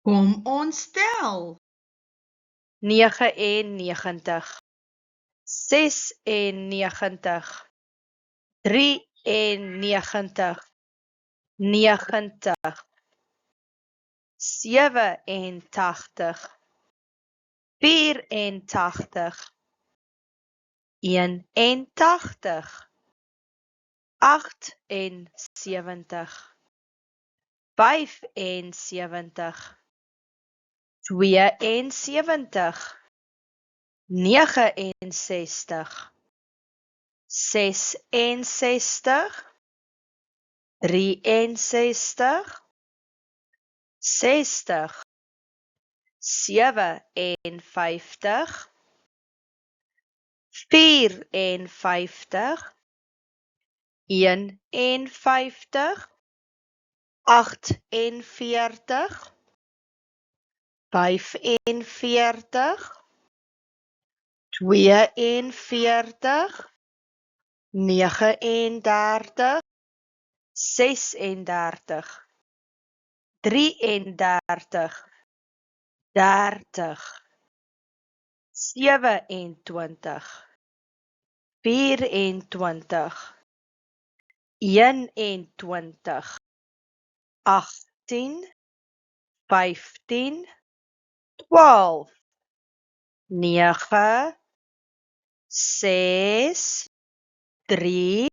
Kom ons tel. 99, 96, 93, 90, 87, 84, 81, 78, 75, 72, 69, 66, 63, 60, 57, 54, 51, 48, 45, 42, 39, 36, 33, 30, 27, 24, 21, 18, 15, 12, 9, 6, 3,